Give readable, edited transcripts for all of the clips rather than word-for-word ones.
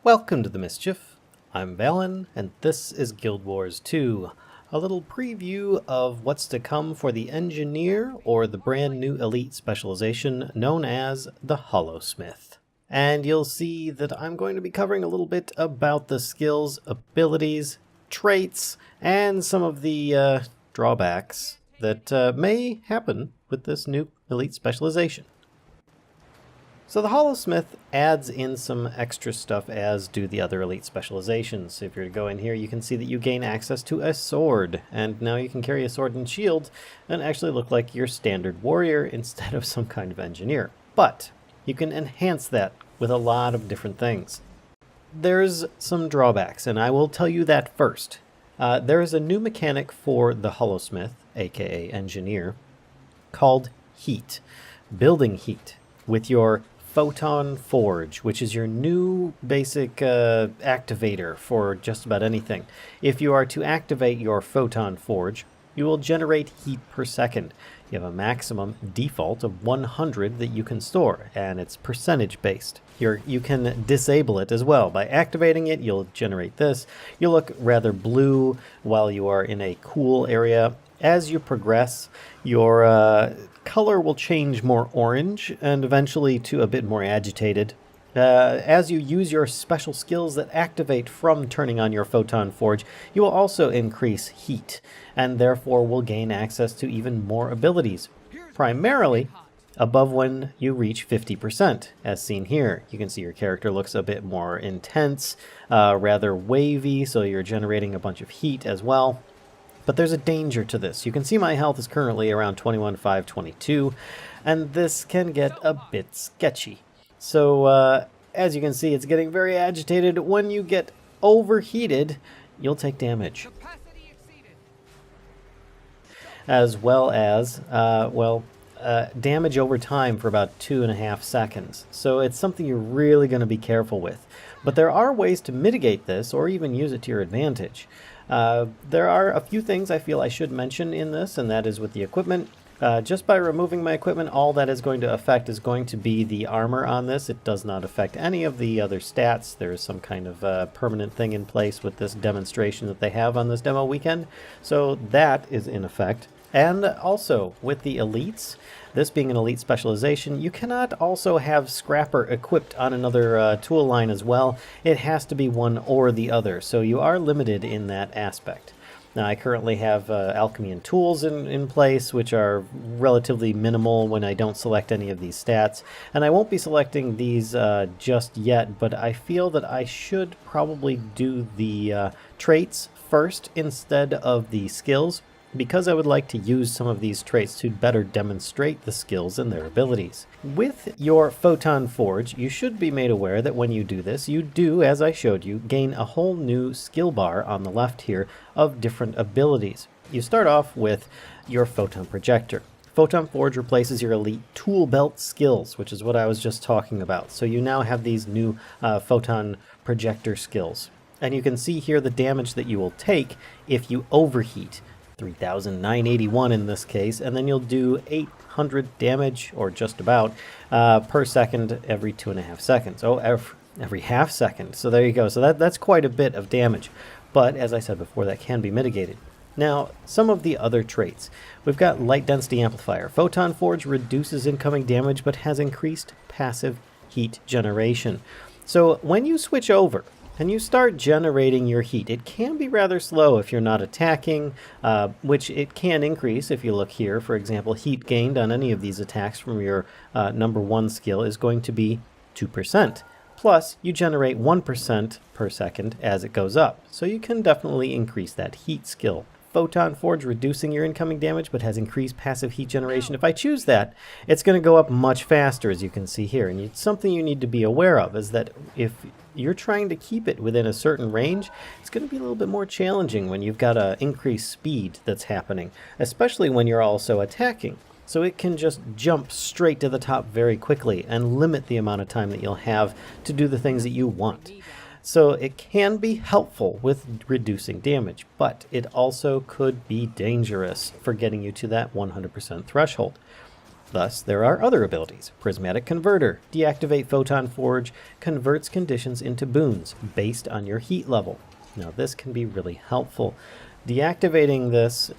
Welcome to the Mischief. I'm Vallen, and this is Guild Wars 2, a little preview of what's to come for the Engineer, or the brand new Elite Specialization known as the Holosmith. And you'll see that I'm going to be covering a little bit about the skills, abilities, traits, and some of the drawbacks that may happen with this new Elite Specialization. So the Holosmith adds in some extra stuff, as do the other Elite Specializations. If you're to go in here, you can see that you gain access to a sword, and now you can carry a sword and shield and actually look like your standard warrior instead of some kind of engineer. But you can enhance that with a lot of different things. There's some drawbacks, and I will tell you that first. There is a new mechanic for the Holosmith, aka Engineer, called Heat, building heat, with your Photon Forge, which is your new basic activator for just about anything. If you are to activate your Photon Forge, you will generate heat per second. You have a maximum default of 100 that you can store, and it's percentage based. You can disable it as well. By activating it, you'll generate this. You'll look rather blue while you are in a cool area. As you progress, your color will change more orange and eventually to a bit more agitated. As you use your special skills that activate from turning on your Photon Forge, you will also increase heat, and therefore will gain access to even more abilities, primarily above when you reach 50%, as seen here. You can see your character looks a bit more intense, rather wavy, so you're generating a bunch of heat as well. But there's a danger to this. You can see my health is currently around 21,522, and this can get a bit sketchy. So, as you can see, it's getting very agitated. When you get overheated, you'll take damage. As well as, damage over time for about 2.5 seconds. So it's something you're really going to be careful with. But there are ways to mitigate this, or even use it to your advantage. There are a few things I feel I should mention in this, and that is with the equipment. Just by removing my equipment, all that is going to affect is going to be the armor on this. It does not affect any of the other stats. There is some kind of permanent thing in place with this demonstration that they have on this demo weekend. So that is in effect. And also, with the elites, this being an elite specialization, you cannot also have Scrapper equipped on another tool line as well. It has to be one or the other, so you are limited in that aspect. Now, I currently have alchemy and tools in place, which are relatively minimal when I don't select any of these stats. And I won't be selecting these just yet, but I feel that I should probably do the traits first instead of the skills, because I would like to use some of these traits to better demonstrate the skills and their abilities. With your Photon Forge, you should be made aware that when you do this, you do, as I showed you, gain a whole new skill bar on the left here of different abilities. You start off with your Photon Projector. Photon Forge replaces your Elite Tool Belt skills, which is what I was just talking about. So you now have these new Photon Projector skills. And you can see here the damage that you will take if you overheat. 3,981 in this case, and then you'll do 800 damage, or just about, per second every 2.5 seconds. Oh, every half second. So there you go. So that's quite a bit of damage. But as I said before, that can be mitigated. Now, some of the other traits. We've got Light Density Amplifier. Photon Forge reduces incoming damage, but has increased passive heat generation. So when you switch over and you start generating your heat, it can be rather slow if you're not attacking, which it can increase if you look here. For example, heat gained on any of these attacks from your number 1 skill is going to be 2%. Plus, you generate 1% per second as it goes up. So you can definitely increase that heat skill. Photon Forge reducing your incoming damage, but has increased passive heat generation. If I choose that, it's going to go up much faster, as you can see here. And it's something you need to be aware of, is that if you're trying to keep it within a certain range, it's going to be a little bit more challenging when you've got an increased speed that's happening, especially when you're also attacking. So it can just jump straight to the top very quickly and limit the amount of time that you'll have to do the things that you want. So it can be helpful with reducing damage, but it also could be dangerous for getting you to that 100% threshold. Thus, there are other abilities. Prismatic Converter, deactivate Photon Forge, converts conditions into boons based on your heat level. Now this can be really helpful. Deactivating this,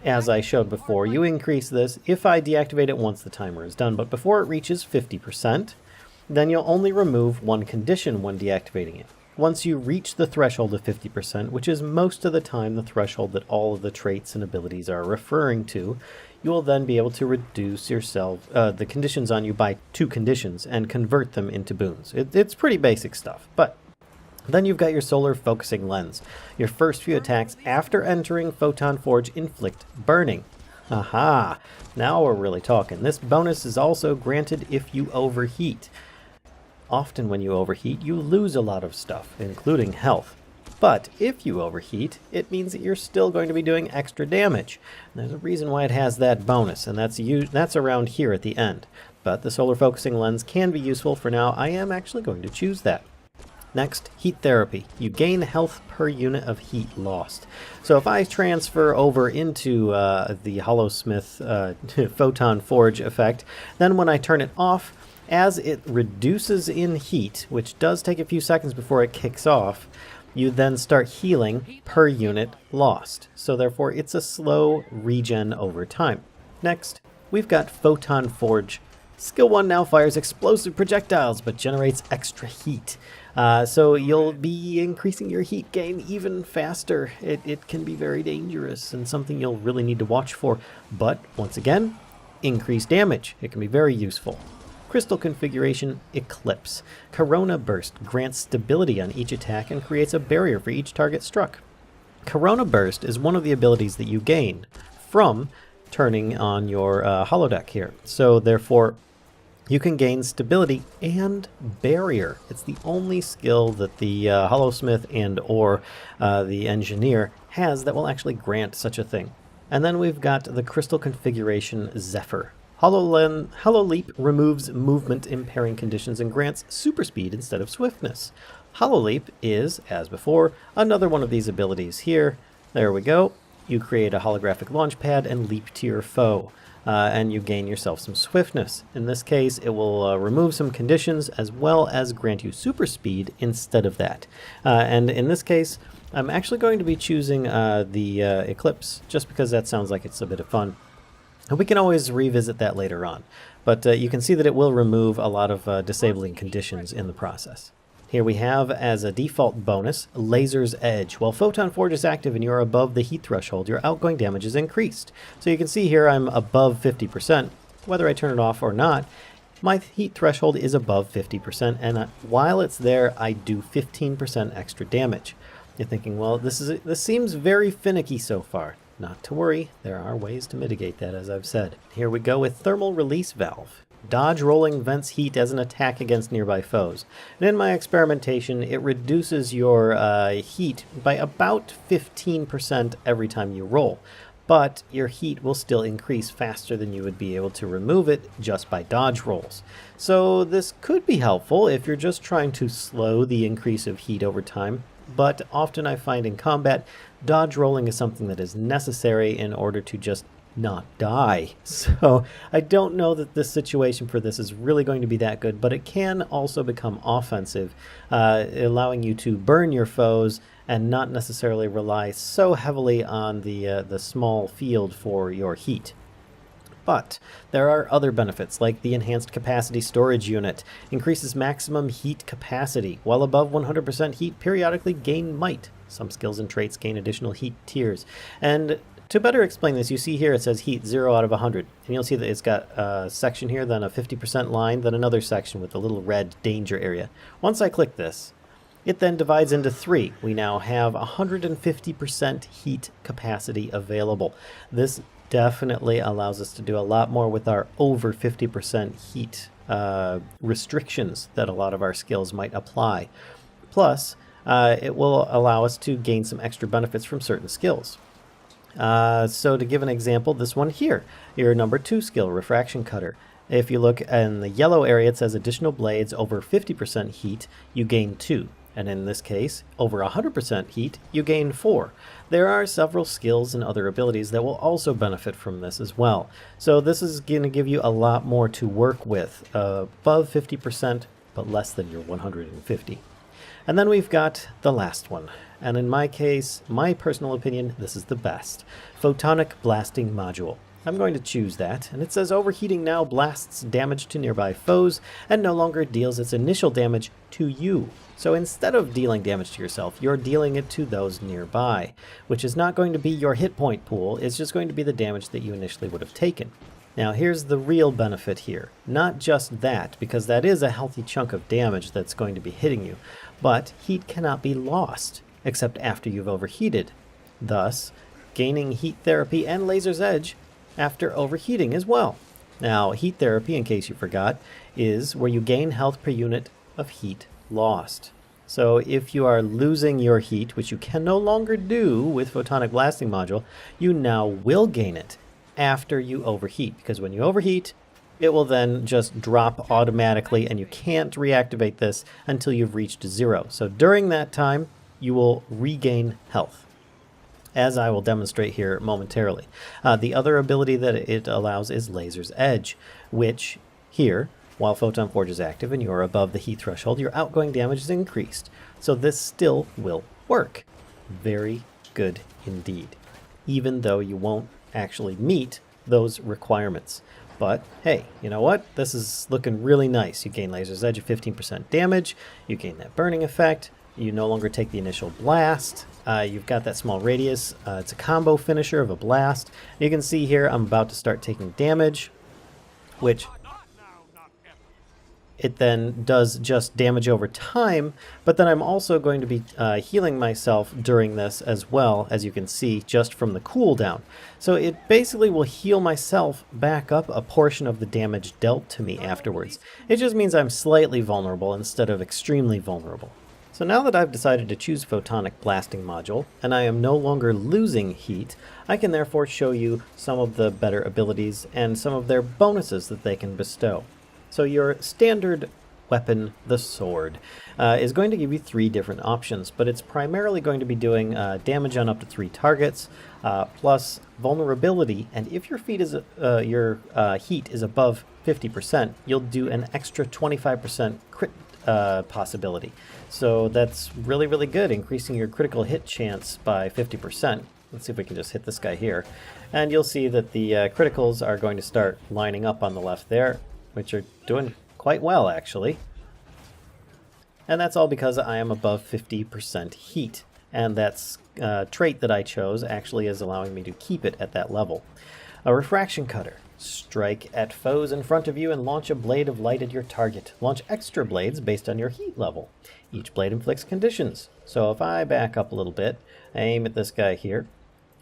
as I showed before, you increase this if I deactivate it once the timer is done, but before it reaches 50%, then you'll only remove one condition when deactivating it. Once you reach the threshold of 50%, which is most of the time the threshold that all of the traits and abilities are referring to, you will then be able to reduce the conditions on you by 2 conditions and convert them into boons. It's pretty basic stuff, but then you've got your Solar Focusing Lens. Your first few attacks after entering Photon Forge inflict burning. Aha! Now we're really talking. This bonus is also granted if you overheat. Often when you overheat, you lose a lot of stuff, including health. But if you overheat, it means that you're still going to be doing extra damage. And there's a reason why it has that bonus, and that's around here at the end. But the Solar Focusing Lens can be useful. For now, I am actually going to choose that. Next, Heat Therapy. You gain health per unit of heat lost. So if I transfer over into the Holosmith Photon Forge effect, then when I turn it off, as it reduces in heat, which does take a few seconds before it kicks off, you then start healing per unit lost. So therefore, it's a slow regen over time. Next, we've got Photon Forge. Skill 1 now fires explosive projectiles, but generates extra heat. So you'll be increasing your heat gain even faster. It can be very dangerous and something you'll really need to watch for. But once again, increased damage. It can be very useful. Crystal configuration, Eclipse. Corona Burst grants stability on each attack and creates a barrier for each target struck. Corona Burst is one of the abilities that you gain from turning on your holodeck here. So therefore, you can gain stability and barrier. It's the only skill that the Holosmith and or the Engineer has that will actually grant such a thing. And then we've got the crystal configuration Zephyr. HoloLeap removes movement impairing conditions and grants super speed instead of swiftness. HoloLeap is, as before, another one of these abilities here. There we go. You create a holographic launch pad and leap to your foe. And you gain yourself some swiftness. In this case, it will remove some conditions as well as grant you super speed instead of that. And in this case, I'm actually going to be choosing the Eclipse, just because that sounds like it's a bit of fun. And we can always revisit that later on. But you can see that it will remove a lot of disabling conditions in the process. Here we have, as a default bonus, Laser's Edge. While Photon Forge is active and you are above the heat threshold, your outgoing damage is increased. So you can see here I'm above 50%. Whether I turn it off or not, my heat threshold is above 50%, and while it's there, I do 15% extra damage. You're thinking, well, this seems very finicky so far. Not to worry, there are ways to mitigate that, as I've said. Here we go with Thermal Release Valve. Dodge rolling vents heat as an attack against nearby foes. And in my experimentation, it reduces your heat by about 15% every time you roll. But your heat will still increase faster than you would be able to remove it just by dodge rolls. So this could be helpful if you're just trying to slow the increase of heat over time. But often I find in combat, dodge rolling is something that is necessary in order to just not die. So I don't know that this situation for this is really going to be that good, but it can also become offensive, allowing you to burn your foes and not necessarily rely so heavily on the small field for your heat. But there are other benefits, like the Enhanced Capacity Storage Unit. Increases maximum heat capacity. While above 100% heat, periodically gain might. Some skills and traits gain additional heat tiers. And to better explain this, you see here it says heat 0 out of 100. And you'll see that it's got a section here, then a 50% line, then another section with a little red danger area. Once I click this, it then divides into 3. We now have 150% heat capacity available. This definitely allows us to do a lot more with our over 50% heat restrictions that a lot of our skills might apply. Plus, it will allow us to gain some extra benefits from certain skills. So to give an example, this one here, your number 2 skill, Refraction Cutter. If you look in the yellow area, it says additional blades over 50% heat, you gain 2. and in this case, over 100% heat, you gain 4. There are several skills and other abilities that will also benefit from this as well. So this is going to give you a lot more to work with, above 50%, but less than your 150. And then we've got the last one, and in my case, my personal opinion, this is the best. Photonic Blasting Module. I'm going to choose that, and it says overheating now blasts damage to nearby foes and no longer deals its initial damage to you. So instead of dealing damage to yourself, you're dealing it to those nearby, which is not going to be your hit point pool, it's just going to be the damage that you initially would have taken. Now here's the real benefit here. Not just that, because that is a healthy chunk of damage that's going to be hitting you, but heat cannot be lost, except after you've overheated. Thus, gaining heat therapy and laser's edge after overheating as well. Now, heat therapy, in case you forgot, is where you gain health per unit of heat lost. So if you are losing your heat, which you can no longer do with Photonic Blasting Module, you now will gain it after you overheat, because when you overheat, it will then just drop automatically and you can't reactivate this until you've reached 0. So during that time, you will regain health, as I will demonstrate here momentarily. The other ability that it allows is Laser's Edge, which here, while Photon Forge is active and you are above the heat threshold, your outgoing damage is increased. So this still will work. Very good indeed, even though you won't actually meet those requirements. But hey, you know what? This is looking really nice. You gain Laser's Edge of 15% damage, you gain that burning effect, you no longer take the initial blast, you've got that small radius, it's a combo finisher of a blast. You can see here I'm about to start taking damage, which it then does just damage over time, but then I'm also going to be healing myself during this as well, as you can see, just from the cooldown. So it basically will heal myself back up a portion of the damage dealt to me afterwards. It just means I'm slightly vulnerable instead of extremely vulnerable. So now that I've decided to choose Photonic Blasting Module, and I am no longer losing heat, I can therefore show you some of the better abilities and some of their bonuses that they can bestow. So your standard weapon, the sword, is going to give you 3 different options, but it's primarily going to be doing damage on up to 3 targets, plus vulnerability, and if your heat is above 50%, you'll do an extra 25% crit possibility. So that's really, really good, increasing your critical hit chance by 50%. Let's see if we can just hit this guy here. And you'll see that the criticals are going to start lining up on the left there, which are doing quite well, actually. And that's all because I am above 50% heat. And that trait that I chose actually is allowing me to keep it at that level. A Refraction Cutter. Strike at foes in front of you and launch a blade of light at your target. Launch extra blades based on your heat level. Each blade inflicts conditions. So if I back up a little bit, I aim at this guy here.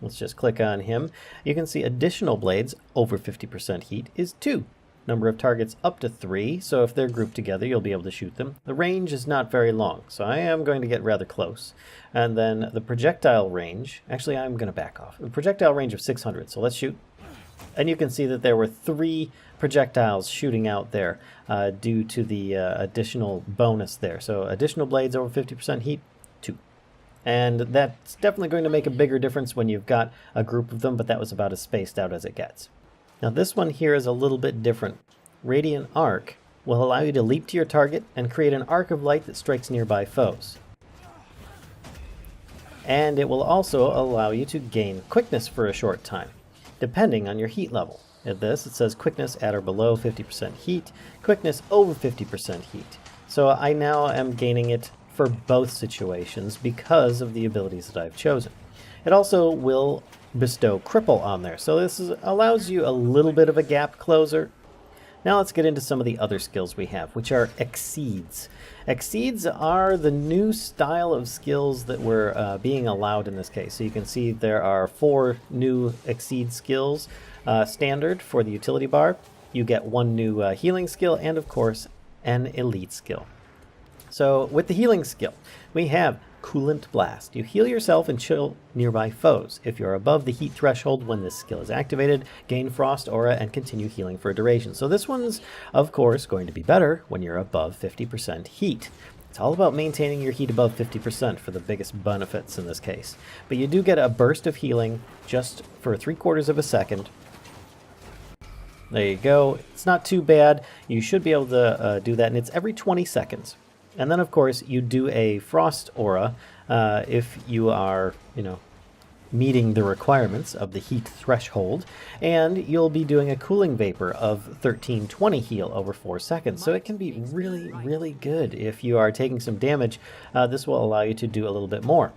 Let's just click on him. You can see additional blades over 50% heat is 2. Number of targets up to 3, so if they're grouped together, you'll be able to shoot them. The range is not very long, so I am going to get rather close. And then the projectile range, actually I'm going to back off. The projectile range of 600, so let's shoot. And you can see that there were 3 projectiles shooting out there due to the additional bonus there. So additional blades over 50% heat, 2. And that's definitely going to make a bigger difference when you've got a group of them, but that was about as spaced out as it gets. Now this one here is a little bit different. Radiant Arc will allow you to leap to your target and create an arc of light that strikes nearby foes. And it will also allow you to gain quickness for a short time, depending on your heat level. At this, it says quickness at or below 50% heat, quickness over 50% heat. So I now am gaining it for both situations because of the abilities that I've chosen. It also will bestow cripple on there, so this allows you a little bit of a gap closer. Now let's get into some of the other skills we have, which are exceeds. Exceeds are the new style of skills that were being allowed in this case. So you can see there are 4 new exceed skills standard for the utility bar. You get 1 new healing skill and of course an elite skill. So with the healing skill, we have Coolant Blast. You heal yourself and chill nearby foes. If you're above the heat threshold when this skill is activated, gain Frost Aura and continue healing for a duration. So this one's, of course, going to be better when you're above 50% heat. It's all about maintaining your heat above 50% for the biggest benefits in this case. But you do get a burst of healing just for 3/4 of a second. There you go. It's not too bad. You should be able to do that, and it's every 20 seconds. And then, of course, you do a frost aura if you are, meeting the requirements of the heat threshold, and you'll be doing a cooling vapor of 1320 heal over 4 seconds. So it can be really, really good. If you are taking some damage, this will allow you to do a little bit more.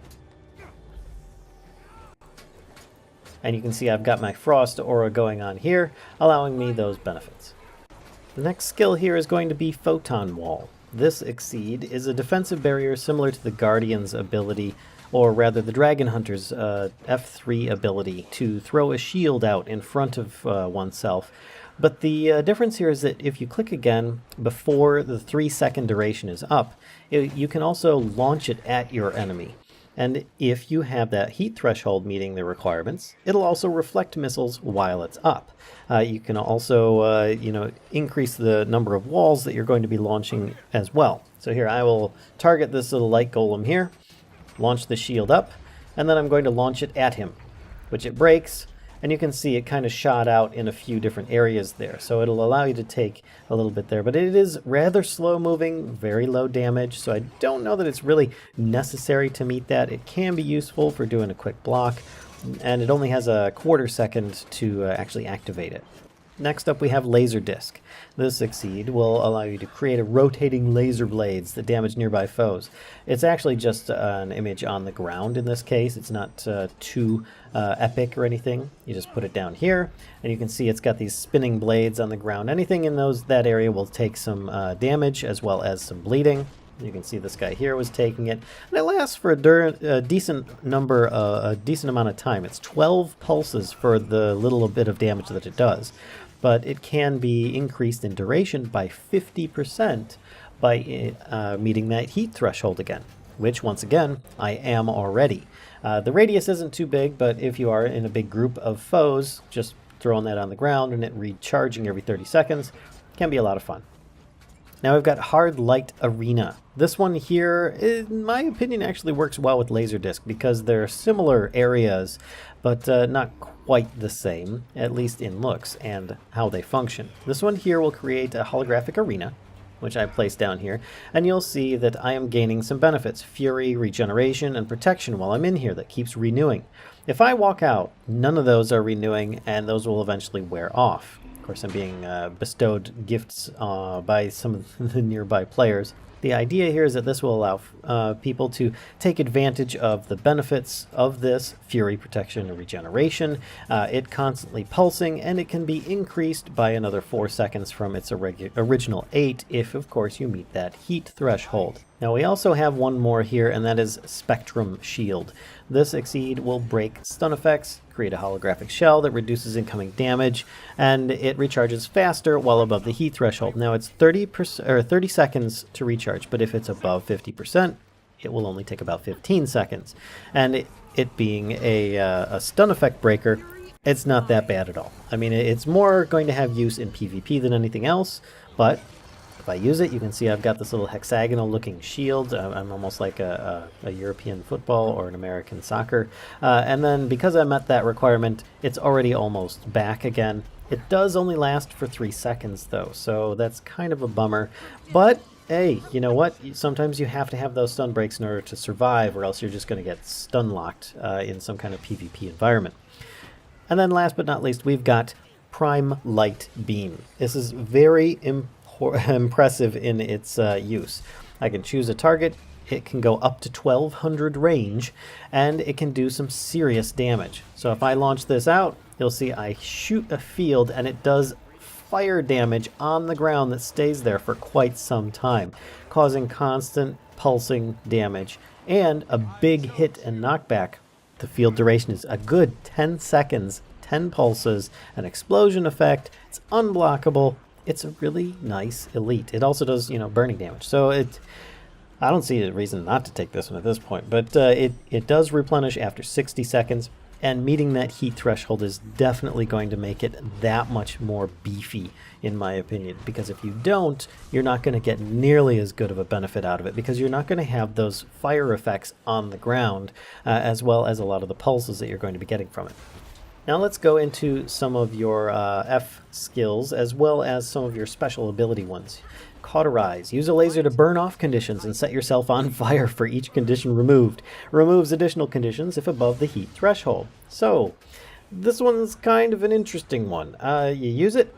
And you can see I've got my frost aura going on here, allowing me those benefits. The next skill here is going to be Photon Wall. This Exceed is a defensive barrier similar to the Guardian's ability, or rather the Dragon Hunter's F3 ability to throw a shield out in front of oneself. But the difference here is that if you click again before the 3-second duration is up, you can also launch it at your enemy. And if you have that heat threshold meeting the requirements, it'll also reflect missiles while it's up. You can also, increase the number of walls that you're going to be launching as well. So here, I will target this little light golem here, launch the shield up, and then I'm going to launch it at him, which it breaks, and you can see it kind of shot out in a few different areas there. So it'll allow you to take a little bit there, but it is rather slow moving, very low damage, so I don't know that it's really necessary to meet that. It can be useful for doing a quick block, and it only has a 1/4 second to actually activate it. Next up we have Laser Disc. This Exceed will allow you to create a rotating laser blades that damage nearby foes. It's actually just an image on the ground in this case. It's not too epic or anything. You just put it down here, and you can see it's got these spinning blades on the ground. Anything in that area will take some damage as well as some bleeding. You can see this guy here was taking it, and it lasts for a decent amount of time. It's 12 pulses for the little bit of damage that it does, but it can be increased in duration by 50% by meeting that heat threshold again, which once again I am already. The radius isn't too big, but if you are in a big group of foes, just throwing that on the ground and it recharging every 30 seconds can be a lot of fun. Now we've got Hardlight Arena. This one here, in my opinion, actually works well with Laserdisc because they're similar areas, but not quite the same, at least in looks and how they function. This one here will create a holographic arena, which I placed down here, and you'll see that I am gaining some benefits: fury, regeneration, and protection while I'm in here that keeps renewing. If I walk out, none of those are renewing, and those will eventually wear off. Of course, I'm being bestowed gifts by some of the nearby players. The idea here is that this will allow people to take advantage of the benefits of this fury, protection, and regeneration. It constantly pulsing, and it can be increased by another 4 seconds from its original 8 if, of course, you meet that heat threshold. Now we also have one more here, and that is Spectrum Shield. This Exceed will break stun effects, create a holographic shell that reduces incoming damage, and it recharges faster while above the heat threshold. Now it's 30 seconds to recharge, but if it's above 50%, it will only take about 15 seconds. And it being a stun effect breaker, it's not that bad at all. I mean, it's more going to have use in PvP than anything else, but if I use it, you can see I've got this little hexagonal looking shield. I'm almost like a European football or an American soccer. And then because I met that requirement, it's already almost back again. It does only last for 3 seconds though, so that's kind of a bummer. But hey, you know what? Sometimes you have to have those stun breaks in order to survive, or else you're just going to get stun locked in some kind of PvP environment. And then last but not least, we've got Prime Light Beam. This is very impressive in its use. I can choose a target, it can go up to 1200 range, and it can do some serious damage. So if I launch this out, you'll see I shoot a field and it does fire damage on the ground that stays there for quite some time, causing constant pulsing damage and a big hit and knockback. The field duration is a good 10 seconds, 10 pulses, an explosion effect, it's unblockable. It's a really nice elite. It also does, burning damage. So I don't see a reason not to take this one at this point. But it does replenish after 60 seconds. And meeting that heat threshold is definitely going to make it that much more beefy, in my opinion. Because if you don't, you're not going to get nearly as good of a benefit out of it, because you're not going to have those fire effects on the ground, as well as a lot of the pulses that you're going to be getting from it. Now let's go into some of your F skills, as well as some of your special ability ones. Cauterize. Use a laser to burn off conditions and set yourself on fire for each condition removed. Removes additional conditions if above the heat threshold. So, this one's kind of an interesting one. You use it,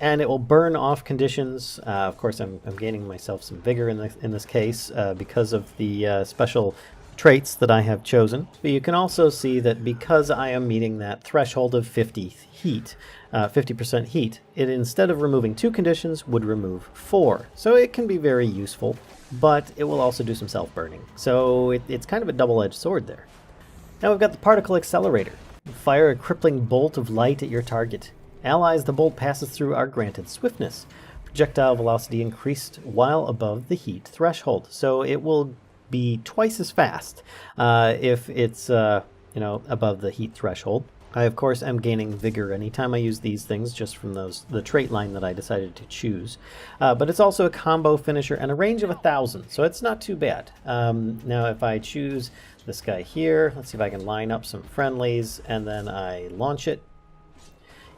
and it will burn off conditions. Of course, I'm gaining myself some vigor in this case because of the special traits that I have chosen. But you can also see that because I am meeting that threshold of 50% heat, it, instead of removing 2 conditions, would remove 4. So it can be very useful, but it will also do some self-burning. So it's kind of a double-edged sword there. Now we've got the Particle Accelerator. Fire a crippling bolt of light at your target. Allies the bolt passes through are granted swiftness. Projectile velocity increased while above the heat threshold. So it will be twice as fast if it's above the heat threshold. I of course am gaining vigor anytime I use these things, just from the trait line that I decided to choose. But it's also a combo finisher and a range of 1,000, so it's not too bad. Now if I choose this guy here, let's see if I can line up some friendlies, and then I launch it.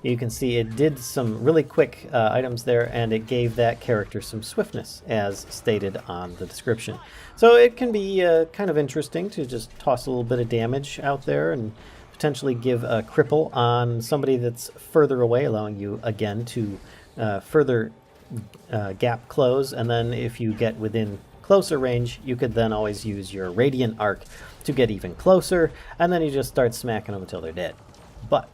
You can see it did some really quick items there, and it gave that character some swiftness, as stated on the description. So it can be kind of interesting to just toss a little bit of damage out there and potentially give a cripple on somebody that's further away, allowing you again to further gap close. And then if you get within closer range, you could then always use your Radiant Arc to get even closer, and then you just start smacking them until they're dead. But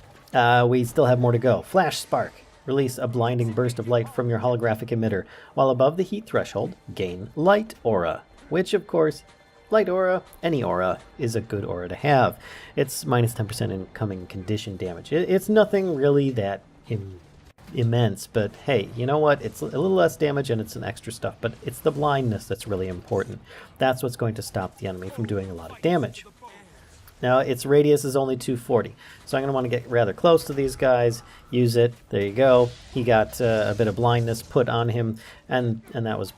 we still have more to go. Flash Spark. Release a blinding burst of light from your holographic emitter. While above the heat threshold, gain Light Aura, which of course, Light Aura, any aura, is a good aura to have. It's minus 10% incoming condition damage. It's nothing really that immense, but hey, you know what? It's a little less damage and it's an extra stuff, but it's the blindness that's really important. That's what's going to stop the enemy from doing a lot of damage. Now, its radius is only 240, so I'm going to want to get rather close to these guys, use it. There you go. He got a bit of blindness put on him, and that was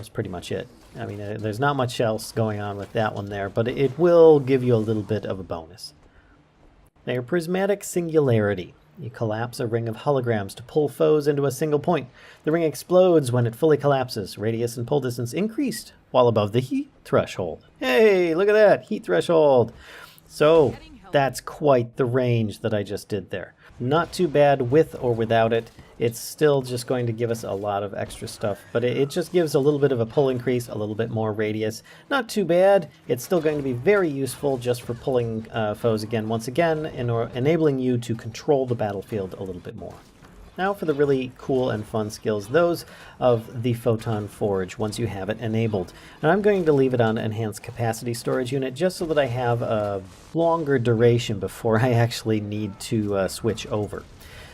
pretty much it. I mean, there's not much else going on with that one there, but it will give you a little bit of a bonus. Now, your Prismatic Singularity. You collapse a ring of holograms to pull foes into a single point. The ring explodes when it fully collapses. Radius and pull distance increased while above the heat threshold. Hey, look at that! Heat threshold! So, that's quite the range that I just did there. Not too bad with or without it. It's still just going to give us a lot of extra stuff, but it just gives a little bit of a pull increase, a little bit more radius. Not too bad. It's still going to be very useful just for pulling foes once again, enabling you to control the battlefield a little bit more. Now for the really cool and fun skills, those of the Photon Forge once you have it enabled. And I'm going to leave it on Enhanced Capacity Storage Unit just so that I have a longer duration before I actually need to switch over.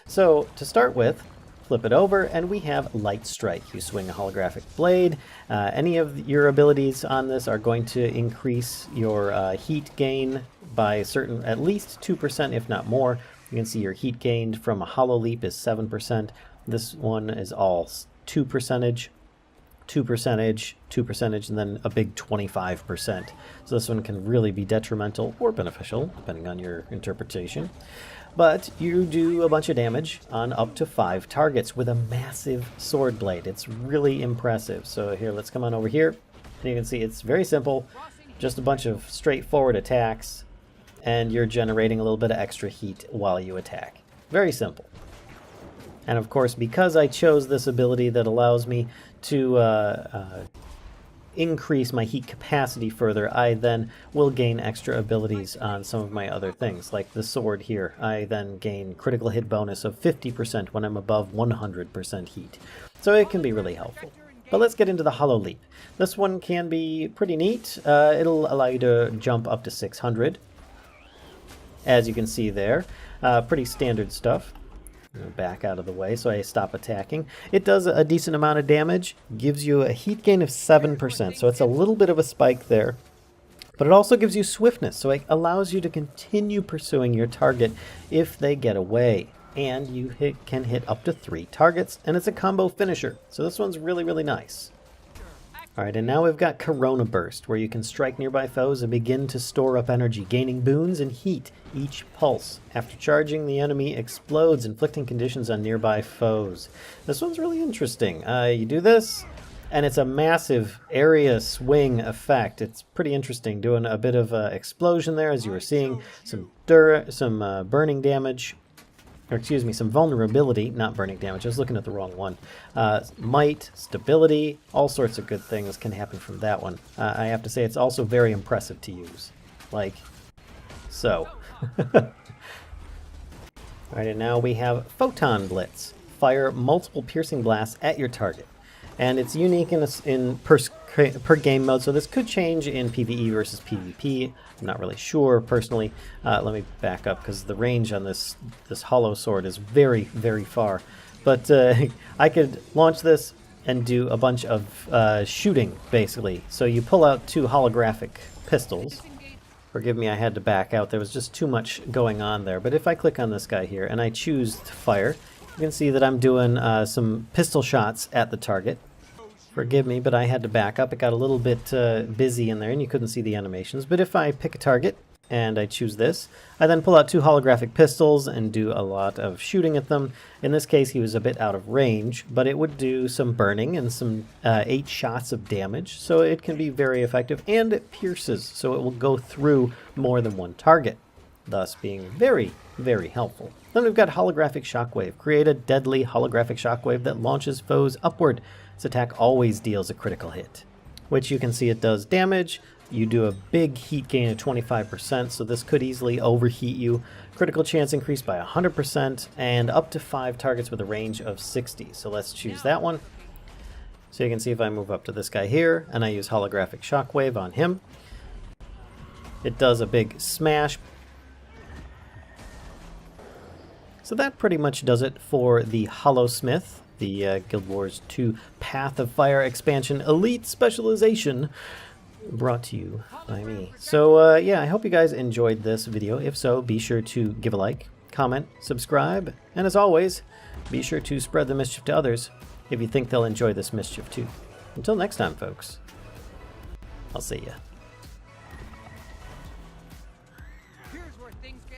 So to start with, flip it over and we have Light Strike. You swing a holographic blade. Any of your abilities on this are going to increase your heat gain by at least 2%, if not more. You can see your heat gained from a Holo Leap is 7%. This one is all 2%, 2%, 2%, and then a big 25%. So this one can really be detrimental or beneficial, depending on your interpretation. But you do a bunch of damage on up to 5 targets with a massive sword blade. It's really impressive. So here, let's come on over here. And you can see it's very simple. Just a bunch of straightforward attacks. And you're generating a little bit of extra heat while you attack. Very simple. And of course, because I chose this ability that allows me to increase my heat capacity further, I then will gain extra abilities on some of my other things, like the sword here. I then gain critical hit bonus of 50% when I'm above 100% heat. So it can be really helpful. But let's get into the Holo Leap. This one can be pretty neat. It'll allow you to jump up to 600. As you can see there, pretty standard stuff. Back out of the way so I stop attacking. It does a decent amount of damage, gives you a heat gain of 7%, so it's a little bit of a spike there. But it also gives you swiftness, so it allows you to continue pursuing your target if they get away. And you can hit up to 3 targets, and it's a combo finisher. So this one's really, really nice. Alright, and now we've got Corona Burst, where you can strike nearby foes and begin to store up energy, gaining boons and heat each pulse. After charging, the enemy explodes, inflicting conditions on nearby foes. This one's really interesting. You do this, and it's a massive area swing effect. It's pretty interesting, doing a bit of explosion there, as you were seeing, some burning damage. Or excuse me, some vulnerability, not burning damage, I was looking at the wrong one. Might, stability, all sorts of good things can happen from that one. I have to say it's also very impressive to use. Like, so. Alright, and now we have Photon Blitz. Fire multiple piercing blasts at your target. And it's unique in per game mode, so this could change in PvE versus PvP. I'm not really sure personally. Let me back up because the range on this hollow sword is very, very far. But I could launch this and do a bunch of shooting, basically. So you pull out 2 holographic pistols. Forgive me, I had to back out. There was just too much going on there. But if I click on this guy here and I choose to fire, you can see that I'm doing some pistol shots at the target. Forgive me, but I had to back up. It got a little bit busy in there and you couldn't see the animations. But if I pick a target and I choose this, I then pull out 2 holographic pistols and do a lot of shooting at them. In this case, he was a bit out of range, but it would do some burning and some 8 shots of damage. So it can be very effective, and it pierces, so it will go through more than one target, thus being very, very helpful. Then we've got Holographic Shockwave. Create a deadly holographic shockwave that launches foes upward. This attack always deals a critical hit, which you can see it does damage. You do a big heat gain of 25%, so this could easily overheat you. Critical chance increased by 100%, and up to 5 targets with a range of 60. So let's choose that one. So you can see if I move up to this guy here, and I use Holographic Shockwave on him, it does a big smash. So that pretty much does it for the Holosmith, the Guild Wars 2 Path of Fire expansion Elite Specialization, brought to you by me. So yeah, I hope you guys enjoyed this video. If so, be sure to give a like, comment, subscribe, and as always, be sure to spread the mischief to others if you think they'll enjoy this mischief too. Until next time, folks, I'll see ya. Here's where things get